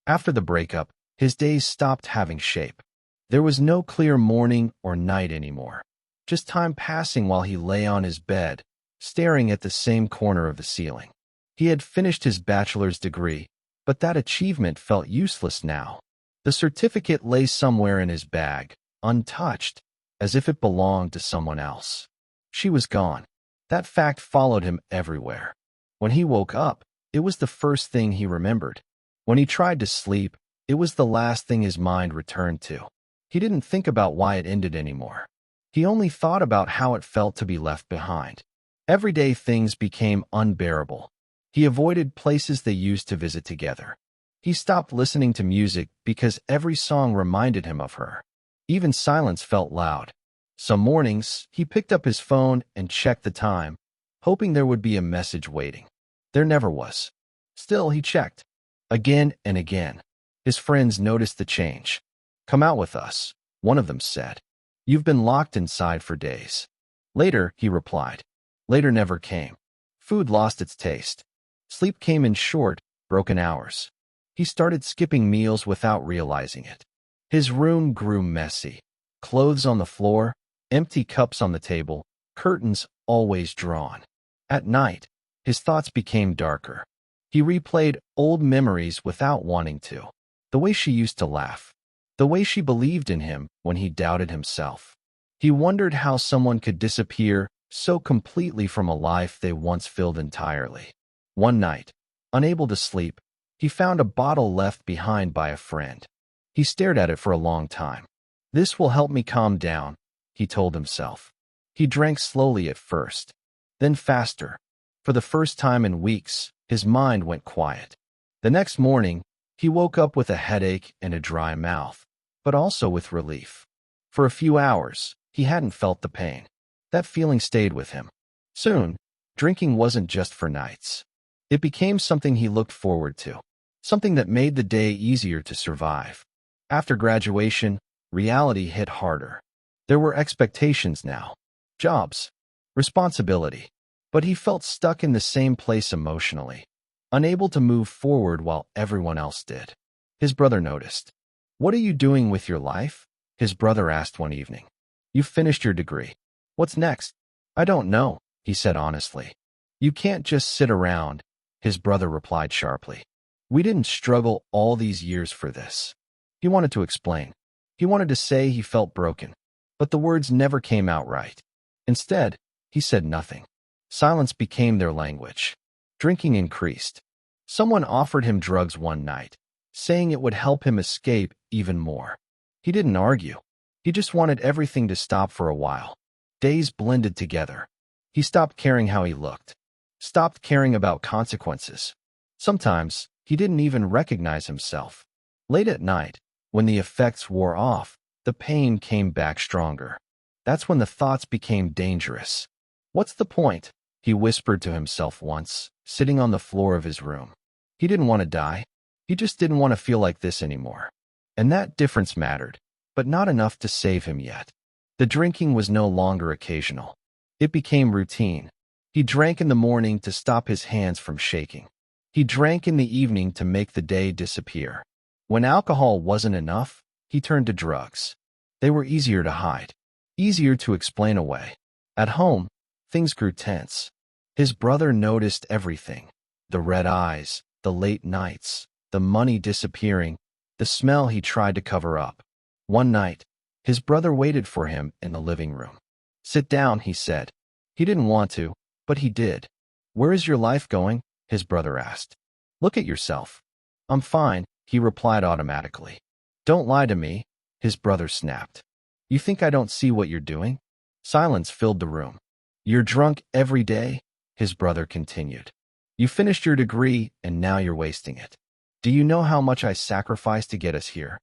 After the breakup, his days stopped having shape. There was no clear morning or night anymore, just time passing while he lay on his bed, staring at the same corner of the ceiling. He had finished his bachelor's degree, but that achievement felt useless now. The certificate lay somewhere in his bag, untouched, as if it belonged to someone else. She was gone. That fact followed him everywhere. When he woke up, it was the first thing he remembered. When he tried to sleep, it was the last thing his mind returned to. He didn't think about why it ended anymore. He only thought about how it felt to be left behind. Everyday things became unbearable. He avoided places they used to visit together. He stopped listening to music because every song reminded him of her. Even silence felt loud. Some mornings, he picked up his phone and checked the time, hoping there would be a message waiting. There never was. Still, he checked. Again and again. His friends noticed the change. "Come out with us," one of them said. "You've been locked inside for days." "Later," he replied. Later never came. Food lost its taste. Sleep came in short, broken hours. He started skipping meals without realizing it. His room grew messy. Clothes on the floor, empty cups on the table, curtains always drawn. At night, his thoughts became darker. He replayed old memories without wanting to. The way she used to laugh. The way she believed in him when he doubted himself. He wondered how someone could disappear so completely from a life they once filled entirely. One night, unable to sleep, he found a bottle left behind by a friend. He stared at it for a long time. "This will help me calm down," he told himself. He drank slowly at first, then faster. For the first time in weeks, his mind went quiet. The next morning, he woke up with a headache and a dry mouth, but also with relief. For a few hours, he hadn't felt the pain. That feeling stayed with him. Soon, drinking wasn't just for nights. It became something he looked forward to, something that made the day easier to survive. After graduation, reality hit harder. There were expectations now, jobs, responsibility, but he felt stuck in the same place emotionally, unable to move forward while everyone else did. His brother noticed. "What are you doing with your life?" his brother asked one evening. "You've finished your degree. What's next?" "I don't know," he said honestly. "You can't just sit around," his brother replied sharply. "We didn't struggle all these years for this." He wanted to explain. He wanted to say he felt broken, but the words never came out right. Instead, he said nothing. Silence became their language. Drinking increased. Someone offered him drugs one night, saying it would help him escape even more. He didn't argue. He just wanted everything to stop for a while. Days blended together. He stopped caring how he looked, stopped caring about consequences. Sometimes, he didn't even recognize himself. Late at night, when the effects wore off, the pain came back stronger. That's when the thoughts became dangerous. "What's the point?" he whispered to himself once, sitting on the floor of his room. He didn't want to die. He just didn't want to feel like this anymore. And that difference mattered, but not enough to save him yet. The drinking was no longer occasional. It became routine. He drank in the morning to stop his hands from shaking. He drank in the evening to make the day disappear. When alcohol wasn't enough, he turned to drugs. They were easier to hide, easier to explain away. At home, things grew tense. His brother noticed everything. The red eyes, the late nights, the money disappearing, the smell he tried to cover up. One night, his brother waited for him in the living room. "Sit down," he said. He didn't want to, but he did. "Where is your life going?" his brother asked. "Look at yourself." "I'm fine," he replied automatically. "Don't lie to me," his brother snapped. "You think I don't see what you're doing?" Silence filled the room. "You're drunk every day," his brother continued. "You finished your degree, and now you're wasting it. Do you know how much I sacrificed to get us here?"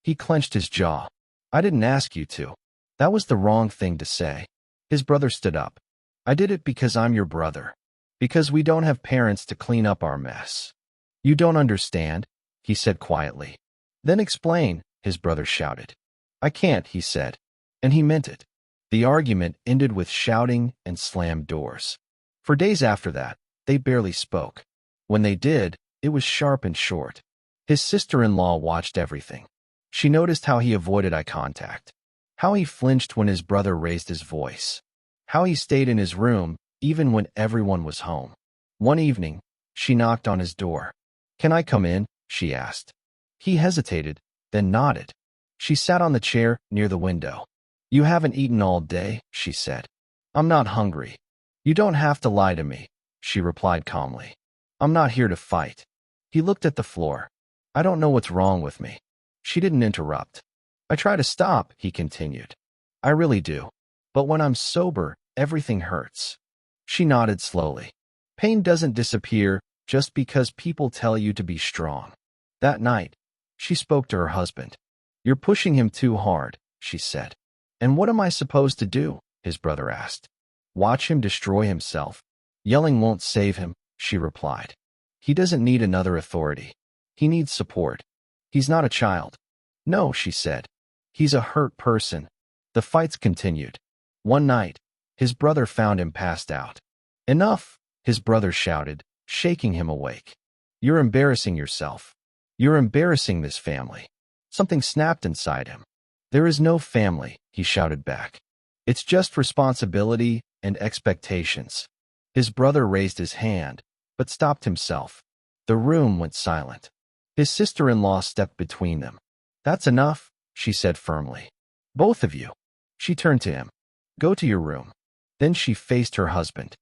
He clenched his jaw. "I didn't ask you to." That was the wrong thing to say. His brother stood up. "I did it because I'm your brother. Because we don't have parents to clean up our mess." "You don't understand," he said quietly. "Then explain," his brother shouted. "I can't," he said, and he meant it. The argument ended with shouting and slammed doors. For days after that, they barely spoke. When they did, it was sharp and short. His sister-in-law watched everything. She noticed how he avoided eye contact, how he flinched when his brother raised his voice, how he stayed in his room even when everyone was home. One evening, she knocked on his door. "Can I come in?" she asked. He hesitated, then nodded. She sat on the chair near the window. "You haven't eaten all day," she said. "I'm not hungry." "You don't have to lie to me," she replied calmly. "I'm not here to fight." He looked at the floor. "I don't know what's wrong with me." She didn't interrupt. "I try to stop," he continued. "I really do. But when I'm sober, everything hurts." She nodded slowly. "Pain doesn't disappear just because people tell you to be strong." That night, she spoke to her husband. "You're pushing him too hard," she said. "And what am I supposed to do?" his brother asked. "Watch him destroy himself. Yelling won't save him," she replied. "He doesn't need another authority. He needs support. He's not a child." "No," she said. "He's a hurt person." The fights continued. One night, his brother found him passed out. "Enough," his brother shouted, shaking him awake. "You're embarrassing yourself. You're embarrassing this family." Something snapped inside him. "There is no family," he shouted back. "It's just responsibility and expectations." His brother raised his hand, but stopped himself. The room went silent. His sister-in-law stepped between them. "That's enough," she said firmly. "Both of you." She turned to him. "Go to your room." Then she faced her husband.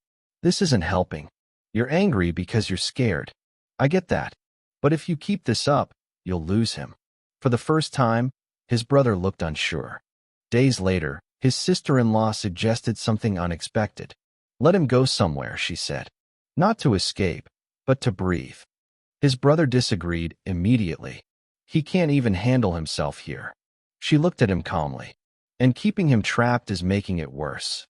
"This isn't helping. You're angry because you're scared. I get that. But if you keep this up, you'll lose him." For the first time, his brother looked unsure. Days later, his sister-in-law suggested something unexpected. "Let him go somewhere," she said. "Not to escape, but to breathe." His brother disagreed immediately. "He can't even handle himself here." She looked at him calmly. "And keeping him trapped is making it worse."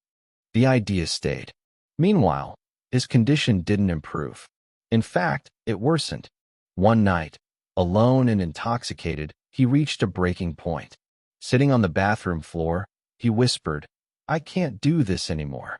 The idea stayed. Meanwhile, his condition didn't improve. In fact, it worsened. One night, alone and intoxicated, he reached a breaking point. Sitting on the bathroom floor, he whispered, "I can't do this anymore."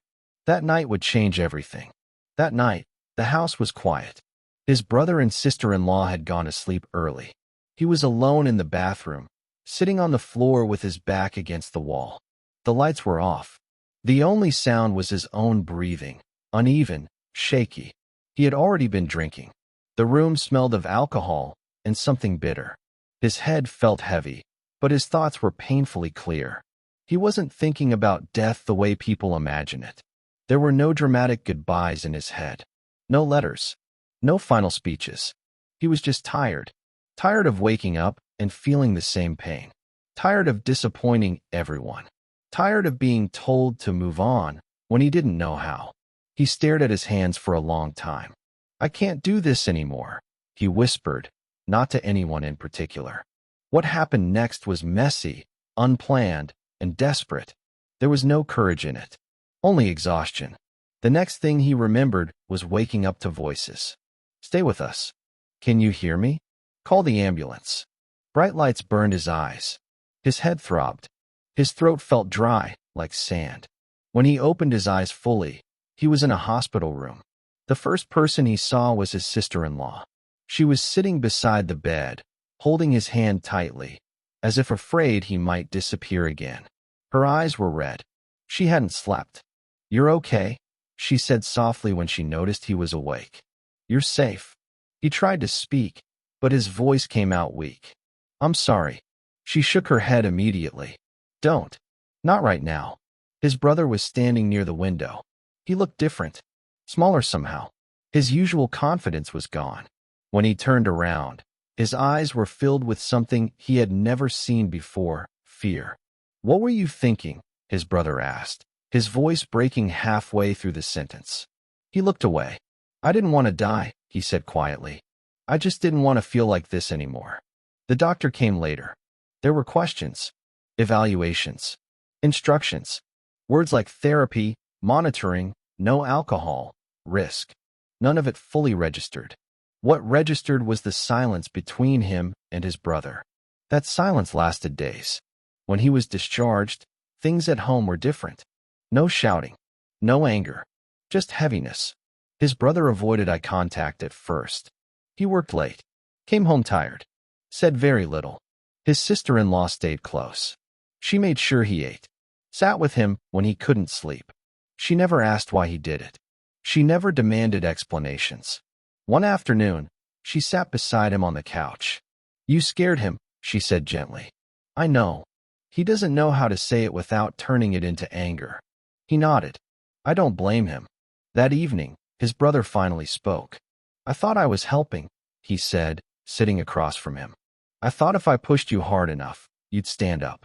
That night would change everything. That night, the house was quiet. His brother and sister-in-law had gone to sleep early. He was alone in the bathroom, sitting on the floor with his back against the wall. The lights were off. The only sound was his own breathing, uneven, shaky. He had already been drinking. The room smelled of alcohol and something bitter. His head felt heavy, but his thoughts were painfully clear. He wasn't thinking about death the way people imagine it. There were no dramatic goodbyes in his head. No letters. No final speeches. He was just tired. Tired of waking up and feeling the same pain. Tired of disappointing everyone. Tired of being told to move on when he didn't know how. He stared at his hands for a long time. "I can't do this anymore," he whispered, not to anyone in particular. What happened next was messy, unplanned, and desperate. There was no courage in it, only exhaustion. The next thing he remembered was waking up to voices. "Stay with us. Can you hear me? Call the ambulance." Bright lights burned his eyes. His head throbbed. His throat felt dry, like sand. When he opened his eyes fully, he was in a hospital room. The first person he saw was his sister-in-law. She was sitting beside the bed, holding his hand tightly, as if afraid he might disappear again. Her eyes were red. She hadn't slept. "You're okay," she said softly when she noticed he was awake. "You're safe." He tried to speak, but his voice came out weak. "I'm sorry." She shook her head immediately. "Don't. Not right now." His brother was standing near the window. He looked different, smaller somehow. His usual confidence was gone. When he turned around, his eyes were filled with something he had never seen before, fear. "What were you thinking?" his brother asked, his voice breaking halfway through the sentence. He looked away. "I didn't want to die," he said quietly. "I just didn't want to feel like this anymore." The doctor came later. There were questions, evaluations, instructions, words like therapy, monitoring, no alcohol, risk. None of it fully registered. What registered was the silence between him and his brother. That silence lasted days. When he was discharged, things at home were different. No shouting, no anger, just heaviness. His brother avoided eye contact at first. He worked late. Came home tired. Said very little. His sister-in-law stayed close. She made sure he ate. Sat with him when he couldn't sleep. She never asked why he did it. She never demanded explanations. One afternoon, she sat beside him on the couch. "You scared him," she said gently. "I know. He doesn't know how to say it without turning it into anger." He nodded. "I don't blame him." That evening, his brother finally spoke. "I thought I was helping," he said, sitting across from him. "I thought if I pushed you hard enough, you'd stand up."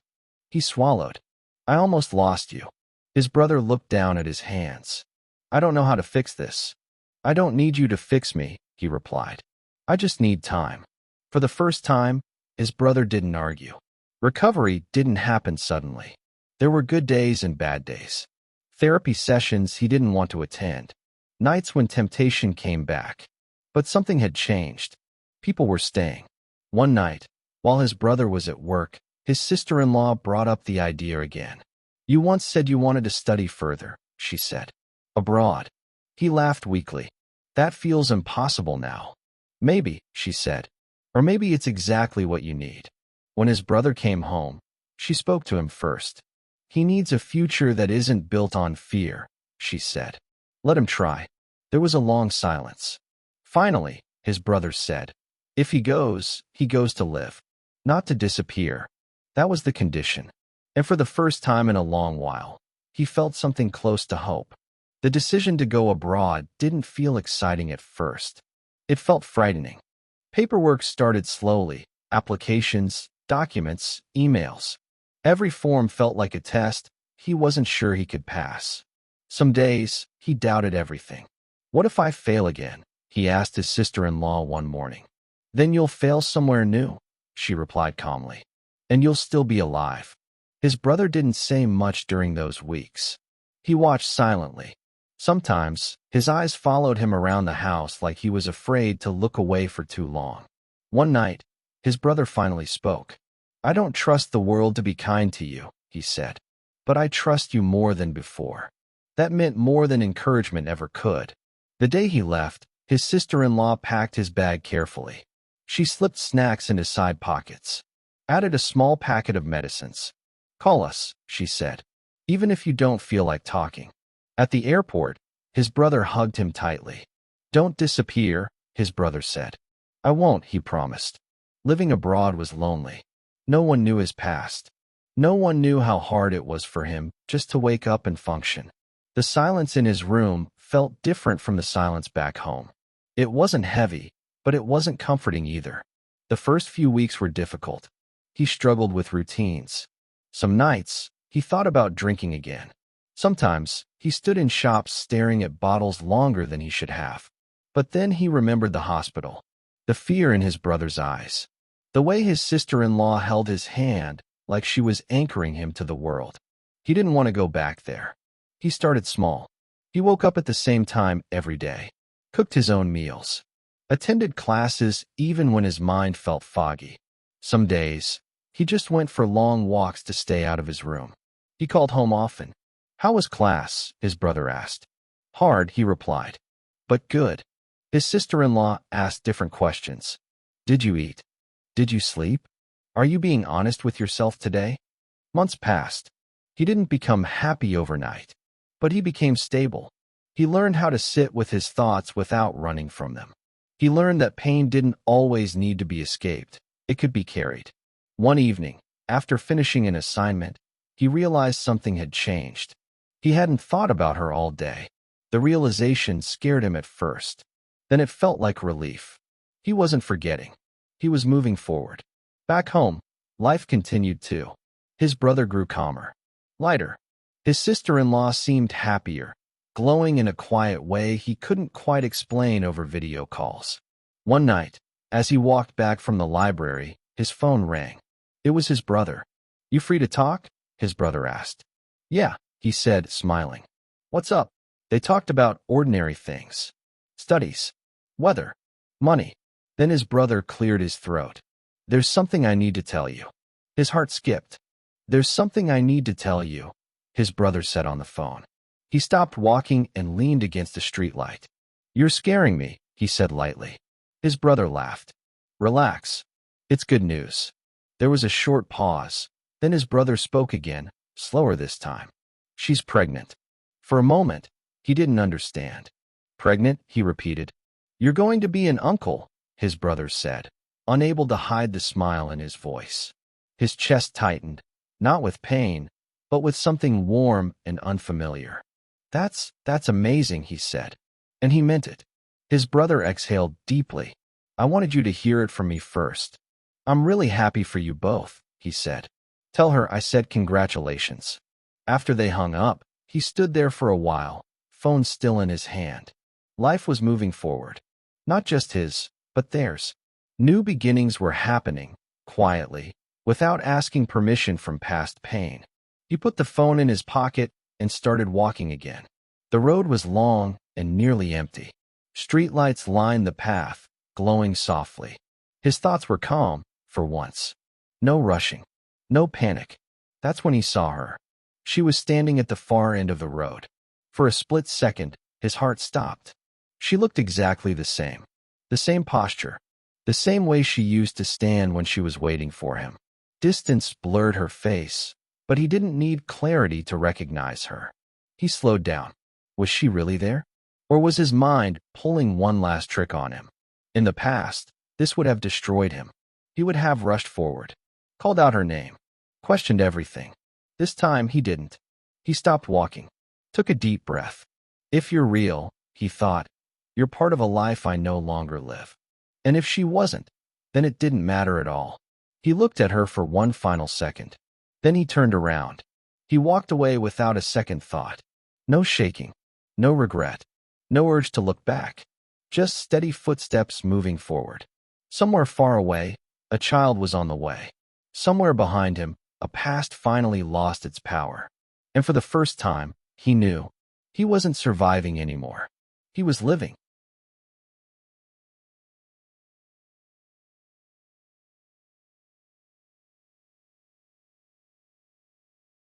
He swallowed. "I almost lost you." His brother looked down at his hands. "I don't know how to fix this." "I don't need you to fix me," he replied. "I just need time." For the first time, his brother didn't argue. Recovery didn't happen suddenly. There were good days and bad days. Therapy sessions he didn't want to attend. Nights when temptation came back. But something had changed. People were staying. One night, while his brother was at work, his sister-in-law brought up the idea again. "You once said you wanted to study further," she said. "Abroad." He laughed weakly. "That feels impossible now." "Maybe," she said. "Or maybe it's exactly what you need." When his brother came home, she spoke to him first. "He needs a future that isn't built on fear," she said. "Let him try." There was a long silence. Finally, his brother said, "If he goes to live, not to disappear." That was the condition. And for the first time in a long while, he felt something close to hope. The decision to go abroad didn't feel exciting at first. It felt frightening. Paperwork started slowly, applications, documents, emails. Every form felt like a test he wasn't sure he could pass. Some days, he doubted everything. "What if I fail again?" he asked his sister-in-law one morning. "Then you'll fail somewhere new," she replied calmly. "And you'll still be alive." His brother didn't say much during those weeks. He watched silently. Sometimes, his eyes followed him around the house like he was afraid to look away for too long. One night, his brother finally spoke. "I don't trust the world to be kind to you," he said. "But I trust you more than before." That meant more than encouragement ever could. The day he left, his sister-in-law packed his bag carefully. She slipped snacks into side pockets. Added a small packet of medicines. "Call us," she said, "even if you don't feel like talking." At the airport, his brother hugged him tightly. "Don't disappear," his brother said. "I won't," he promised. Living abroad was lonely. No one knew his past. No one knew how hard it was for him just to wake up and function. The silence in his room felt different from the silence back home. It wasn't heavy, but it wasn't comforting either. The first few weeks were difficult. He struggled with routines. Some nights, he thought about drinking again. Sometimes, he stood in shops staring at bottles longer than he should have. But then he remembered the hospital, the fear in his brother's eyes, the way his sister-in-law held his hand like she was anchoring him to the world. He didn't want to go back there. He started small. He woke up at the same time every day, cooked his own meals, attended classes even when his mind felt foggy. Some days, he just went for long walks to stay out of his room. He called home often. "How was class?" his brother asked. "Hard," he replied. "But good." His sister-in-law asked different questions. "Did you eat? Did you sleep? Are you being honest with yourself today?" Months passed. He didn't become happy overnight, but he became stable. He learned how to sit with his thoughts without running from them. He learned that pain didn't always need to be escaped. It could be carried. One evening, after finishing an assignment, he realized something had changed. He hadn't thought about her all day. The realization scared him at first. Then it felt like relief. He wasn't forgetting. He was moving forward. Back home, life continued too. His brother grew calmer, lighter. His sister-in-law seemed happier, glowing in a quiet way he couldn't quite explain over video calls. One night, as he walked back from the library, his phone rang. It was his brother. "You free to talk?" his brother asked. "Yeah," he said, smiling. "What's up?" They talked about ordinary things. Studies, weather, money. Then his brother cleared his throat. "There's something I need to tell you." His heart skipped. "There's something I need to tell you," his brother said on the phone. He stopped walking and leaned against the streetlight. "You're scaring me," he said lightly. His brother laughed. Relax. It's good news. There was a short pause. Then his brother spoke again, slower this time. She's pregnant. For a moment, he didn't understand. Pregnant, he repeated. You're going to be an uncle, his brother said, unable to hide the smile in his voice. His chest tightened, not with pain, but with something warm and unfamiliar. That's amazing, he said. And he meant it. His brother exhaled deeply. I wanted you to hear it from me first. I'm really happy for you both, he said. Tell her I said congratulations. After they hung up, he stood there for a while, phone still in his hand. Life was moving forward. Not just his, but theirs. New beginnings were happening, quietly, without asking permission from past pain. He put the phone in his pocket and started walking again. The road was long and nearly empty. Streetlights lined the path, glowing softly. His thoughts were calm, for once. No rushing. No panic. That's when he saw her. She was standing at the far end of the road. For a split second, his heart stopped. She looked exactly the same. The same posture. The same way she used to stand when she was waiting for him. Distance blurred her face, but he didn't need clarity to recognize her. He slowed down. Was she really there? Or was his mind pulling one last trick on him? In the past, this would have destroyed him. He would have rushed forward, called out her name, questioned everything. This time he didn't. He stopped walking, took a deep breath. If you're real, he thought, you're part of a life I no longer live. And if she wasn't, then it didn't matter at all. He looked at her for one final second. Then he turned around. He walked away without a second thought. No shaking, no regret, no urge to look back. Just steady footsteps moving forward. Somewhere far away, a child was on the way. Somewhere behind him, a past finally lost its power. And for the first time, he knew. He wasn't surviving anymore. He was living.